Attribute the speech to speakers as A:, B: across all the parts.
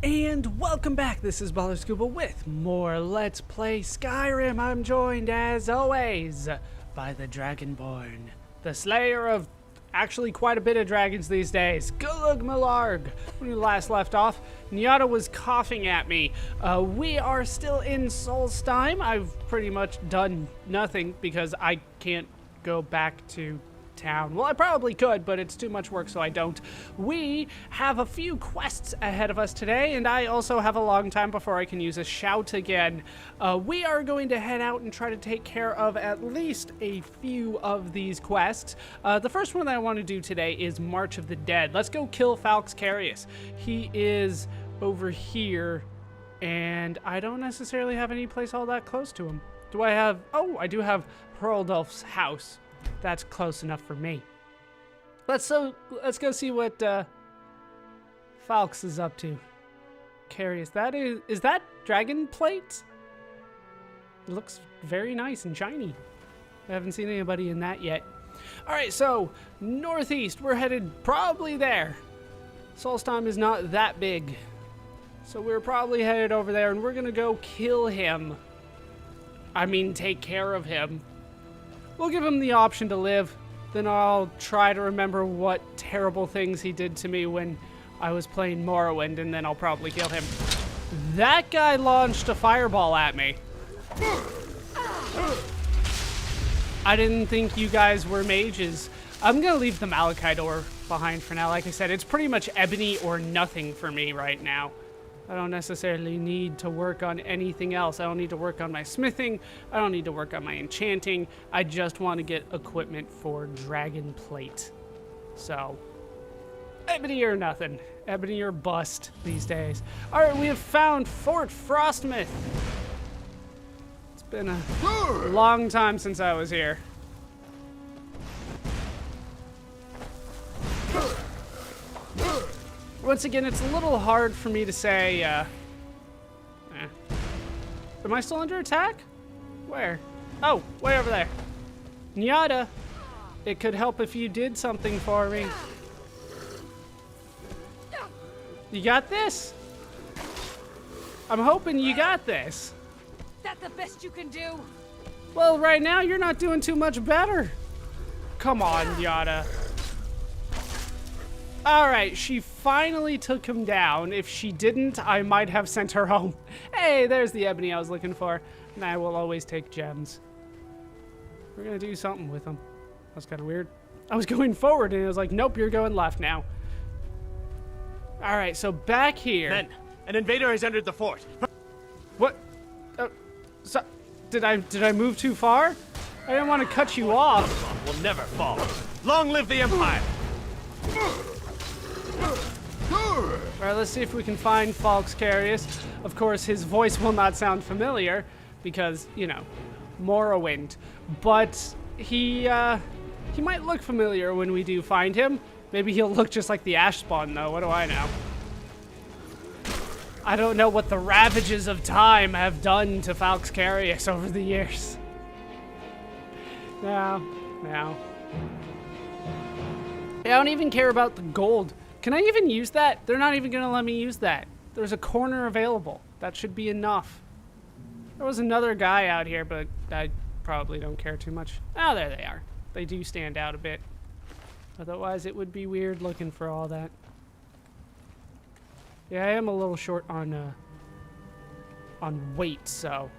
A: And welcome back, this is Baller Scuba with more Let's Play Skyrim. I'm joined, as always, by the Dragonborn, the slayer of actually quite a bit of dragons these days, Gulug Malarg. When we last left off, Nyada was coughing at me. We are still in Solstheim. I've pretty much done nothing because I can't go back to town. Well, I probably could, but it's too much work, so I don't. We have a few quests ahead of us today, and I also have a long time before I can use a shout again. We are going to head out and try to take care of at least a few of these quests. The first one that I want to do today is March of the Dead. Let's go kill Falx Carius. He is over here, and I don't necessarily have any place all that close to him. Do I have... Oh, I do have Hurldulf's house. That's close enough for me. Let's go see what Falx is up to. Carius, is that dragon plate? It looks very nice and shiny. I haven't seen anybody in that yet. All right, so northeast, we're headed probably there. Solstheim is not that big, so we're probably headed over there, and we're gonna go kill him. I mean, take care of him. We'll give him the option to live, then I'll try to remember what terrible things he did to me when I was playing Morrowind, and then I'll probably kill him. That guy launched a fireball at me. I didn't think you guys were mages. I'm gonna leave the Malachite ore behind for now. Like I said, it's pretty much ebony or nothing for me right now. I don't necessarily need to work on anything else. I don't need to work on my smithing. I don't need to work on my enchanting. I just want to get equipment for dragon plate. So, ebony or nothing. Ebony or bust these days. All right, we have found Fort Frostmoth. It's been a long time since I was here. Once again, it's a little hard for me to say, Am I still under attack? Where? Oh, way over there. Nyada, it could help if you did something for me. You got this? I'm hoping you got this.
B: That's the best you can do.
A: Well, right now, you're not doing too much better. Come on, Nyada. Alright, she finally took him down. If she didn't, I might have sent her home. Hey, there's the ebony I was looking for. And I will always take gems. We're gonna do something with them. That's kind of weird. I was going forward and it was like, nope, you're going left now. Alright, so back here.
C: Men, an invader has entered the fort.
A: What? So, did I move too far? I didn't want to cut you off.
C: Will never fall. Long live the Empire!
A: Alright, let's see if we can find Falx Carius. Of course, his voice will not sound familiar because, you know, Morrowind. But he might look familiar when we do find him. Maybe he'll look just like the Ash Spawn, though. What do I know? I don't know what the ravages of time have done to Falx Carius over the years. No. I don't even care about the gold. Can I even use that? They're not even gonna let me use that. There's a corner available. That should be enough. There was another guy out here, but I probably don't care too much. Oh, there they are. They do stand out a bit. Otherwise, it would be weird looking for all that. Yeah, I am a little short on weight, so...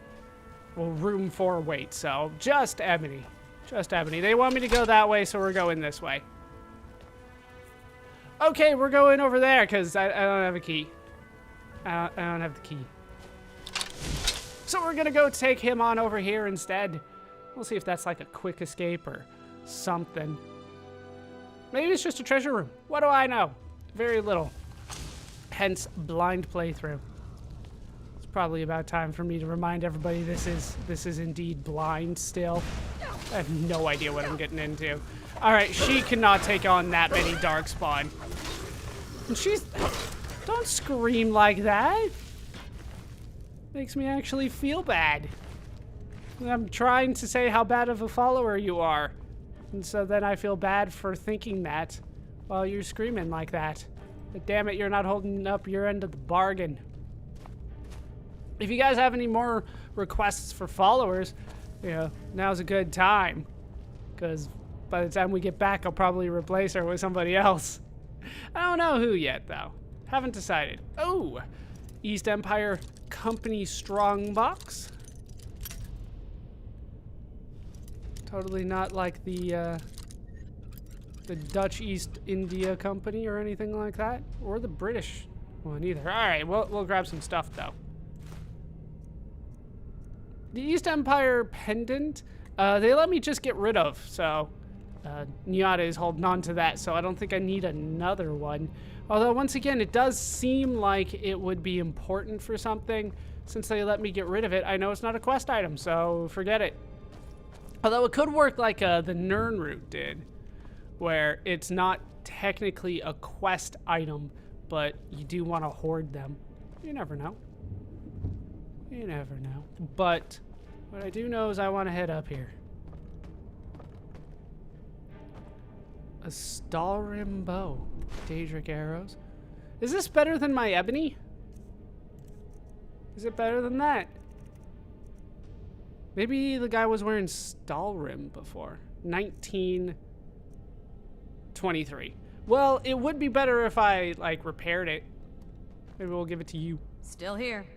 A: Well, room for weight, so just ebony. Just ebony. They want me to go that way, so we're going this way. Okay, we're going over there because I don't have a key. I don't have the key. So we're gonna go take him on over here instead. We'll see if that's like a quick escape or something. Maybe it's just a treasure room. What do I know? Very little. Hence, blind playthrough. It's probably about time for me to remind everybody this is indeed blind still. I have no idea what I'm getting into. Alright, she cannot take on that many darkspawn. And she's... Don't scream like that. Makes me actually feel bad. I'm trying to say how bad of a follower you are. And so then I feel bad for thinking that while you're screaming like that. But damn it, you're not holding up your end of the bargain. If you guys have any more requests for followers, you know, now's a good time. Because by the time we get back, I'll probably replace her with somebody else. I don't know who yet, though. Haven't decided. Oh, East Empire Company Strongbox. Totally not like the Dutch East India Company or anything like that, or the British one either. All right, we'll grab some stuff though. The East Empire pendant, they let me just get rid of, so Nyata is holding on to that, so I don't think I need another one. Although once again, it does seem like it would be important for something. Since they let me get rid of it, I know it's not a quest item, so forget it. Although it could work like the Nirnroot did, where it's not technically a quest item, but you do want to hoard them. You never know. You never know. But what I do know is I want to head up here. A Stalrim bow. Daedric arrows. Is this better than my ebony? Is it better than that? Maybe the guy was wearing Stalrim before. 1923. Well, it would be better if I, like, repaired it. Maybe we'll give it to you.
B: Still here.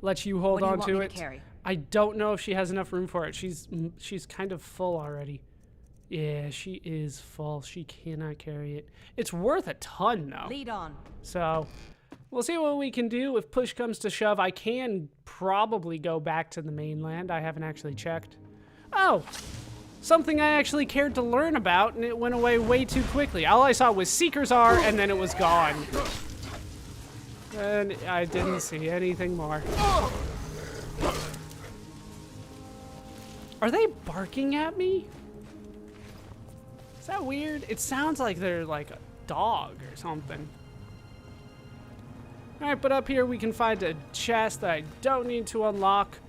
A: Let you hold on to it.
B: Carry?
A: I don't know if she has enough room for it. She's kind of full already. Yeah, she is full. She cannot carry it. It's worth a ton, though.
B: Lead on.
A: So, we'll see what we can do. If push comes to shove, I can probably go back to the mainland. I haven't actually checked. Oh, something I actually cared to learn about, and it went away way too quickly. All I saw was Seeker's R, and then it was gone. And I didn't see anything more. Are they barking at me? Is that weird? It sounds like they're like a dog or something. Alright, but up here we can find a chest that I don't need to unlock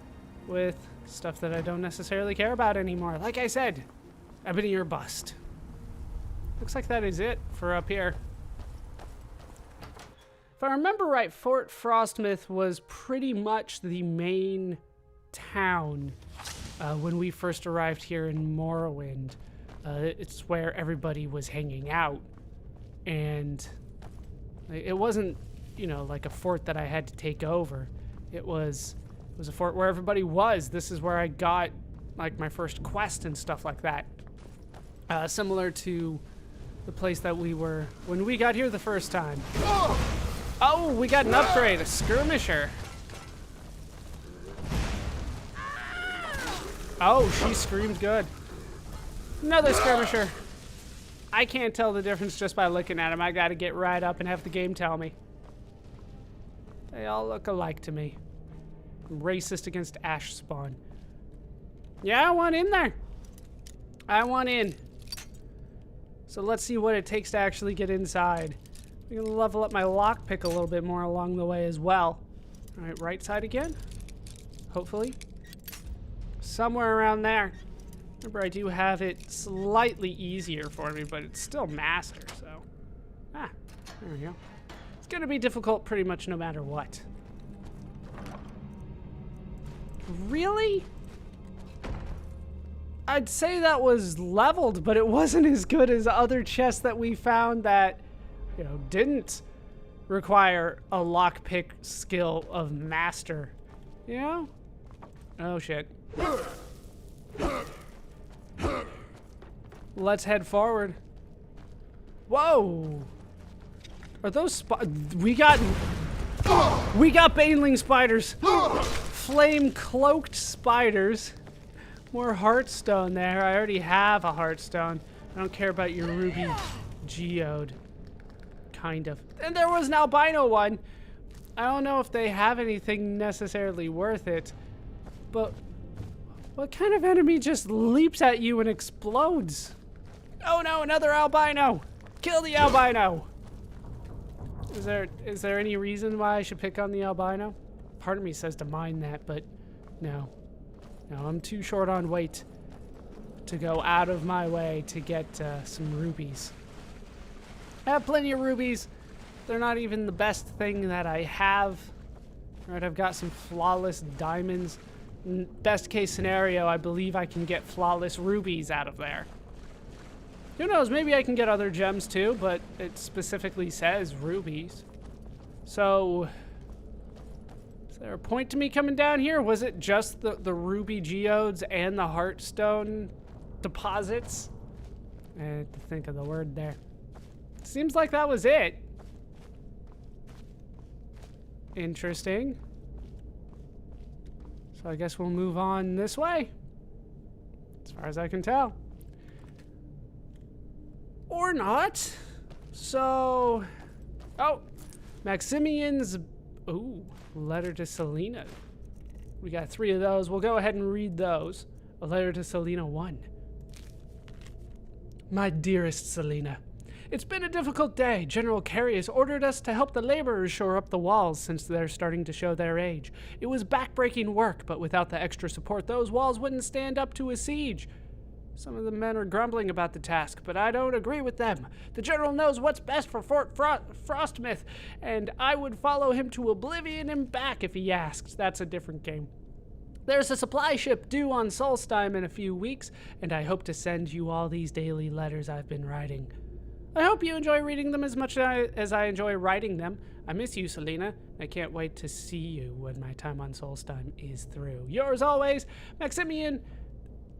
A: with stuff that I don't necessarily care about anymore. Like I said, ebony or bust. Looks like that is it for up here. If I remember right, Fort Frostmoth was pretty much the main town when we first arrived here in Morrowind. It's where everybody was hanging out, and it wasn't, you know, like a fort that I had to take over. It was a fort where everybody was. This is where I got like my first quest and stuff like that. Similar to the place that we were when we got here the first time. Oh, we got an upgrade, a skirmisher. Oh, she screamed good. Another skirmisher. I can't tell the difference just by looking at them. I gotta get right up and have the game tell me. They all look alike to me. I'm racist against ash spawn. Yeah, I want in there. I want in. So let's see what it takes to actually get inside. I'm gonna level up my lockpick a little bit more along the way as well. All right, right side again. Hopefully. Somewhere around there. Remember, I do have it slightly easier for me, but it's still master, so. Ah, there we go. It's gonna be difficult pretty much no matter what. Really? I'd say that was leveled, but it wasn't as good as other chests that we found that, you know, didn't require a lockpick skill of master. You know? Oh, shit. Let's head forward. Whoa! Are those we got baneling spiders. Flame cloaked spiders. More heartstone there. I already have a heartstone. I don't care about your ruby geode. Kind of. And there was an albino one. I don't know if they have anything necessarily worth it, but what kind of enemy just leaps at you and explodes? Oh no, another albino! Kill the albino! Is there any reason why I should pick on the albino? Part of me says to mine that, but no. No, I'm too short on weight to go out of my way to get some rubies. I have plenty of rubies. They're not even the best thing that I have. Right, I've got some flawless diamonds. Best case scenario, I believe I can get flawless rubies out of there. Who knows, maybe I can get other gems too, but it specifically says rubies. So, is there a point to me coming down here? Was it just the ruby geodes and the heartstone deposits? I had to think of the word there. Seems like that was it. Interesting. So I guess we'll move on this way, as far as I can tell. Or not. So, oh, Maximian's, ooh, letter to Selena. We got 3 of those. We'll go ahead and read those. A letter to Selena 1. My dearest Selena, it's been a difficult day. General Carius ordered us to help the laborers shore up the walls since they're starting to show their age. It was backbreaking work, but without the extra support, those walls wouldn't stand up to a siege. Some of the men are grumbling about the task, but I don't agree with them. The general knows what's best for Fort Frostmoth, and I would follow him to oblivion and back if he asked. That's a different game. There's a supply ship due on Solstheim in a few weeks, and I hope to send you all these daily letters I've been writing. I hope you enjoy reading them as much as I enjoy writing them. I miss you, Selena. I can't wait to see you when my time on Solstheim is through. Yours always, Maximian.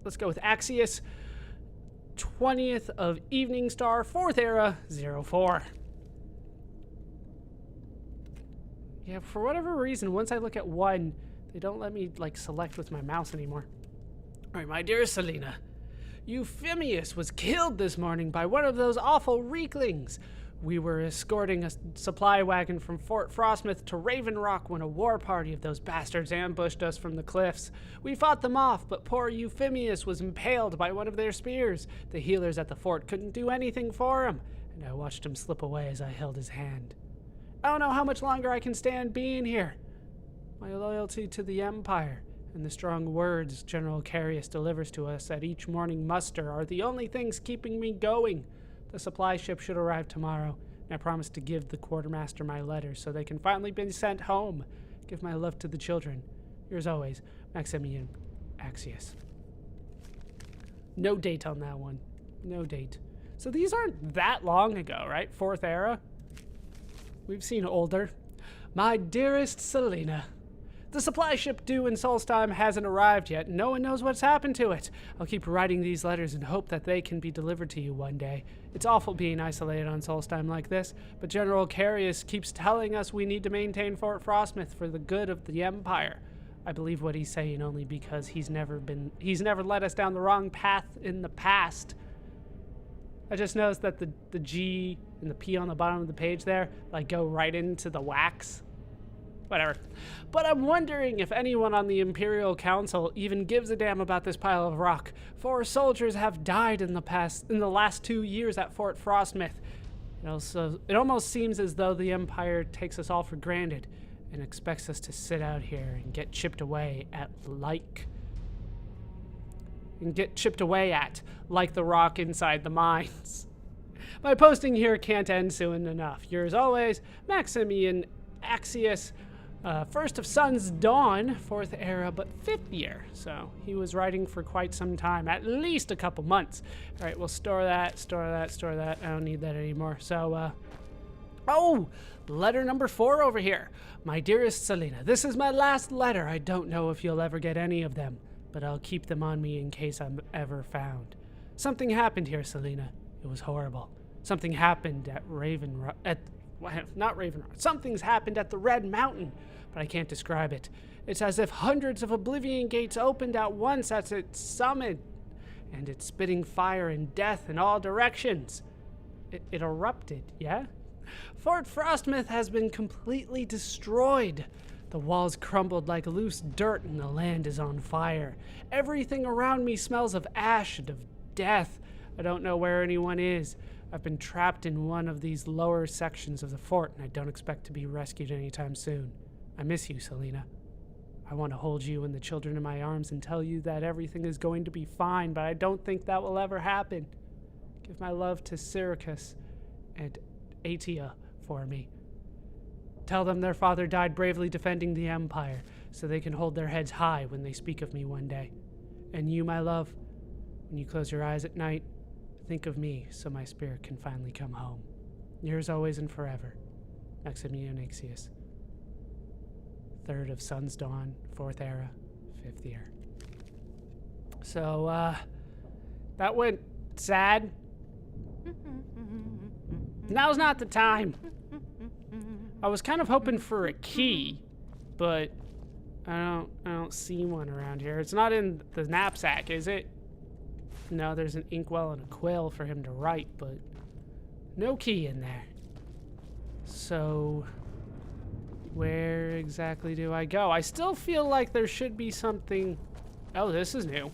A: Let's go with Axius, 20th of Evening Star, 4th Era, 04. Yeah, for whatever reason, once I look at 1, they don't let me, like, select with my mouse anymore. All right, my dear Selena, Euphemius was killed this morning by one of those awful reeklings. We were escorting a supply wagon from Fort Frostmoth to Raven Rock when a war party of those bastards ambushed us from the cliffs. We fought them off, but poor Euphemius was impaled by one of their spears. The healers at the fort couldn't do anything for him, and I watched him slip away as I held his hand. I don't know how much longer I can stand being here. My loyalty to the Empire and the strong words General Carius delivers to us at each morning muster are the only things keeping me going. The supply ship should arrive tomorrow, and I promise to give the quartermaster my letters so they can finally be sent home. Give my love to the children. Yours always, Maximian Axius. No date on that one. No date. So these aren't that long ago, right? 4th Era? We've seen older. My dearest Selena, the supply ship due in Solstheim hasn't arrived yet. No one knows what's happened to it. I'll keep writing these letters and hope that they can be delivered to you one day. It's awful being isolated on Solstheim like this, but General Carius keeps telling us we need to maintain Fort Frostmoth for the good of the Empire. I believe what he's saying only because he's never led us down the wrong path in the past. I just noticed that the G and the P on the bottom of the page there, like, go right into the wax. Whatever. But I'm wondering if anyone on the Imperial Council even gives a damn about this pile of rock. 4 soldiers have died in the last 2 years at Fort Frostmoth. It almost seems as though the Empire takes us all for granted and expects us to sit out here and get chipped away at like the rock inside the mines. My posting here can't end soon enough. Yours always, Maximian Axius. First of Sun's Dawn, 4th Era, but 5th year. So he was writing for quite some time, at least a couple months. All right, we'll store that. I don't need that anymore. So, oh, letter number 4 over here. My dearest Selena, this is my last letter. I don't know if you'll ever get any of them, but I'll keep them on me in case I'm ever found. Something happened here, Selena. It was horrible. Something happened at Something's happened at the Red Mountain, but I can't describe it. It's as if hundreds of Oblivion gates opened at once at its summit, and it's spitting fire and death in all directions. It erupted, yeah? Fort Frostmoth has been completely destroyed. The walls crumbled like loose dirt and the land is on fire. Everything around me smells of ash and of death. I don't know where anyone is. I've been trapped in one of these lower sections of the fort, and I don't expect to be rescued anytime soon. I miss you, Selena. I want to hold you and the children in my arms and tell you that everything is going to be fine, but I don't think that will ever happen. Give my love to Syracuse and Atia for me. Tell them their father died bravely defending the Empire, so they can hold their heads high when they speak of me one day. And you, my love, when you close your eyes at night, think of me so my spirit can finally come home. Yours always and forever, Maximian Ixius. 3rd of Sun's Dawn, 4th Era, 5th Year. So, that went sad. Now's not the time. I was kind of hoping for a key, but I don't see one around here. It's not in the knapsack, is it? No, there's an inkwell and a quill for him to write, but no key in there. So, where exactly do I go? I still feel like there should be something. Oh, this is new.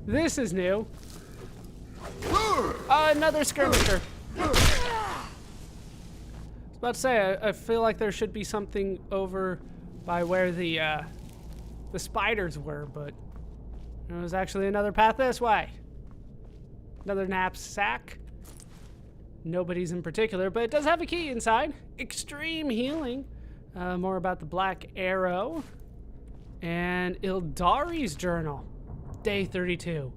A: This is new. Another skirmisher. I was about to say, I feel like there should be something over by where the spiders were, but there was actually another path this way. Another knapsack. Nobody's in particular, but it does have a key inside. Extreme healing. More about the Black Arrow. And Ildari's journal. Day 32.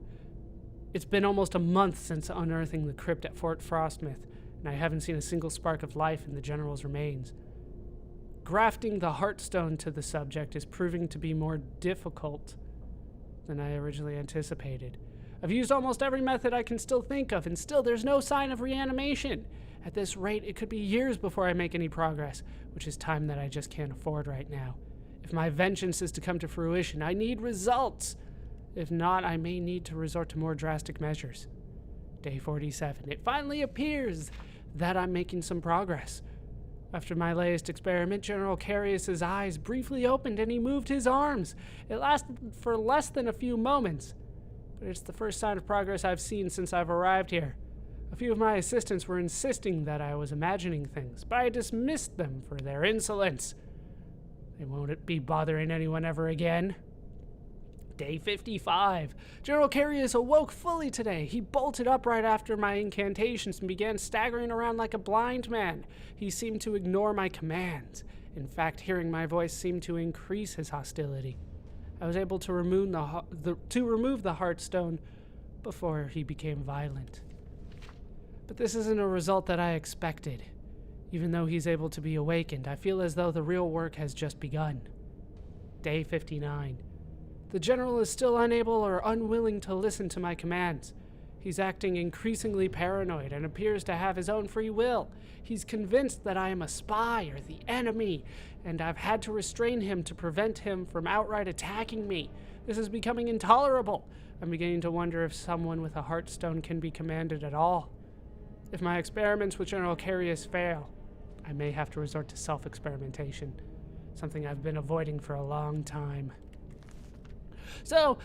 A: It's been almost a month since unearthing the crypt at Fort Frostmoth, and I haven't seen a single spark of life in the general's remains. Grafting the Heartstone to the subject is proving to be more difficult than I originally anticipated. I've used almost every method I can still think of, and still there's no sign of reanimation. At this rate, it could be years before I make any progress, which is time that I just can't afford right now. If my vengeance is to come to fruition, I need results. If not, I may need to resort to more drastic measures. Day 47. It finally appears that I'm making some progress. After my latest experiment, General Carius' eyes briefly opened and he moved his arms. It lasted for less than a few moments, but it's the first sign of progress I've seen since I've arrived here. A few of my assistants were insisting that I was imagining things, but I dismissed them for their insolence. They won't be bothering anyone ever again. Day 55. General Carius awoke fully today. He bolted upright after my incantations and began staggering around like a blind man. He seemed to ignore my commands. In fact, hearing my voice seemed to increase his hostility. I was able to remove the Heartstone before he became violent. But this isn't a result that I expected. Even though he's able to be awakened, I feel as though the real work has just begun. Day 59. The general is still unable or unwilling to listen to my commands. He's acting increasingly paranoid and appears to have his own free will. He's convinced that I am a spy or the enemy, and I've had to restrain him to prevent him from outright attacking me. This is becoming intolerable. I'm beginning to wonder if someone with a Heartstone can be commanded at all. If my experiments with General Carius fail, I may have to resort to self-experimentation, something I've been avoiding for a long time. So,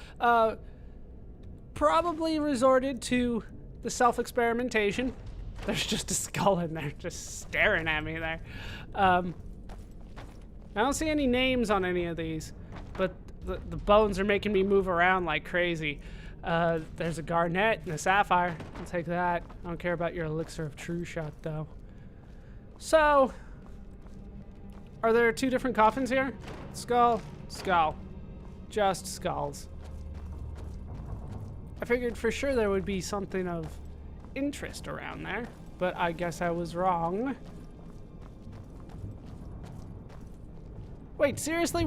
A: probably resorted to the self-experimentation. There's just a skull in there just staring at me there. I don't see any names on any of these, but the bones are making me move around like crazy. There's a garnet and a sapphire. I'll take that. I don't care about your elixir of true shot, though. So, are there 2 different coffins here? Skull, skull. Just skulls. I figured for sure there would be something of interest around there, but I guess I was wrong. Wait, seriously?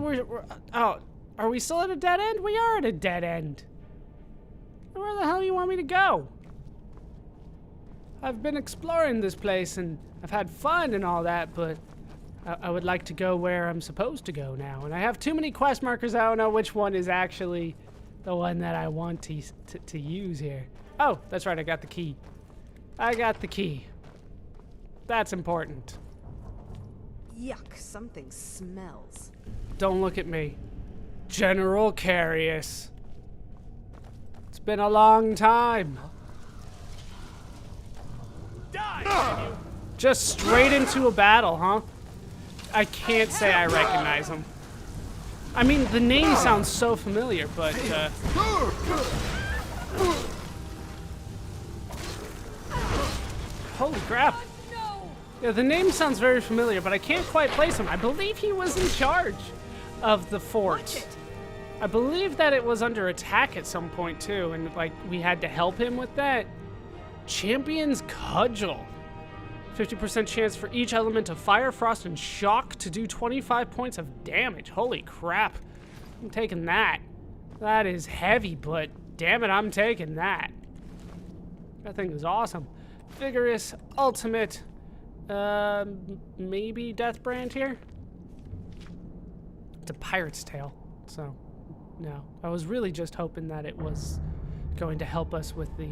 A: Oh, are we still at a dead end? We are at a dead end. Where the hell do you want me to go? I've been exploring this place and I've had fun and all that, but I would like to go where I'm supposed to go now. And I have too many quest markers, I don't know which one is actually the one that I want to use here. Oh, that's right, I got the key. I got the key. That's important.
D: Yuck, something smells.
A: Don't look at me. General Carius. It's been a long time.
C: Die!
A: Just straight into a battle, huh? I can't say I recognize him. I mean, the name sounds so familiar, but, holy crap.
B: No!
A: Yeah, the name sounds very familiar, but I can't quite place him. I believe he was in charge of the fort.
D: Watch it.
A: I believe that it was under attack at some point too, and like we had to help him with that. Champion's Cudgel. 50% chance for each element of fire, frost, and shock to do 25 points of damage. Holy crap. I'm taking that. That is heavy, but damn it, I'm taking that. That thing is awesome. Vigorous, ultimate, maybe Deathbrand here? It's a pirate's tail, so no. I was really just hoping that it was going to help us with the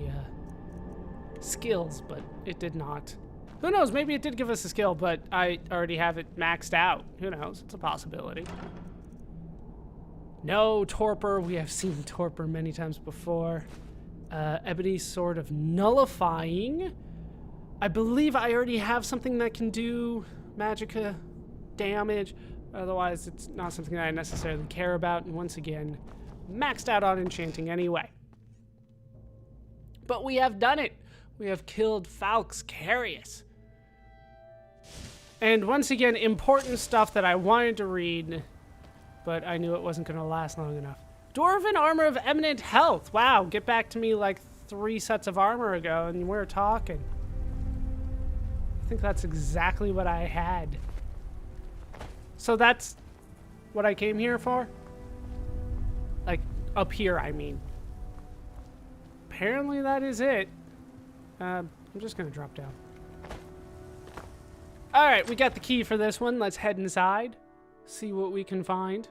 A: skills, but it did not. Who knows, maybe it did give us a skill, but I already have it maxed out. Who knows, it's a possibility. No torpor, we have seen torpor many times before. Ebony Sword of Nullifying. I believe I already have something that can do magicka damage. Otherwise, it's not something that I necessarily care about. And once again, maxed out on enchanting anyway. But we have done it. We have killed Falx Carius. And once again, important stuff that I wanted to read, but I knew it wasn't going to last long enough. Dwarven Armor of Eminent Health. Wow, get back to me like 3 sets of armor ago and we're talking. I think that's exactly what I had. So that's what I came here for? Like, up here, I mean. Apparently that is it. I'm just gonna drop down. Alright, we got the key for this one. Let's head inside. See what we can find.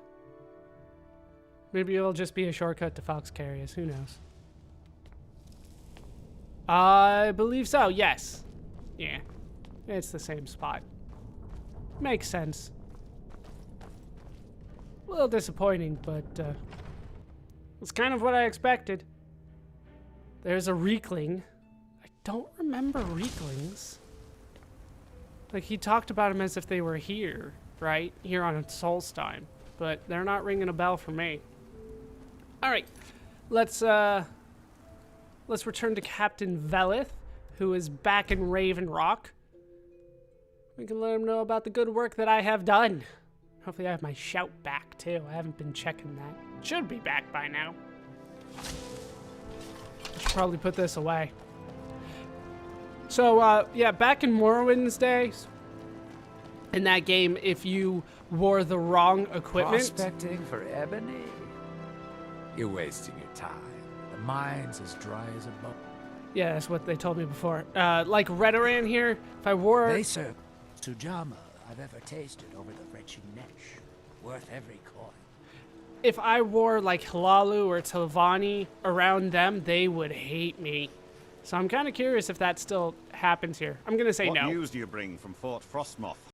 A: Maybe it'll just be a shortcut to Falx Carius. Who knows? I believe so, yes. Yeah. It's the same spot. Makes sense. A little disappointing, but it's kind of what I expected. There's a Reekling. I don't remember Reeklings. Like, he talked about them as if they were here, right? Here on Solstheim. But they're not ringing a bell for me. Alright. Let's return to Captain Velith, who is back in Raven Rock. We can let him know about the good work that I have done. Hopefully I have my shout back, too. I haven't been checking that. Should be back by now. I should probably put this away. So, yeah, back in Morrowind's days, in that game, if you wore the wrong equipment...
E: Prospecting for ebony? You're wasting your time. The mine's as dry as a bone.
A: Yeah, that's what they told me before. Like Redoran here, if I wore...
E: They serve Sujama I've ever tasted over the wretched Nesh. Worth every coin.
A: If I wore like Hlaalu or Telvanni around them, they would hate me. So I'm kind of curious if that still happens here. I'm going to say no.
C: What news do you bring from Fort Frostmoth?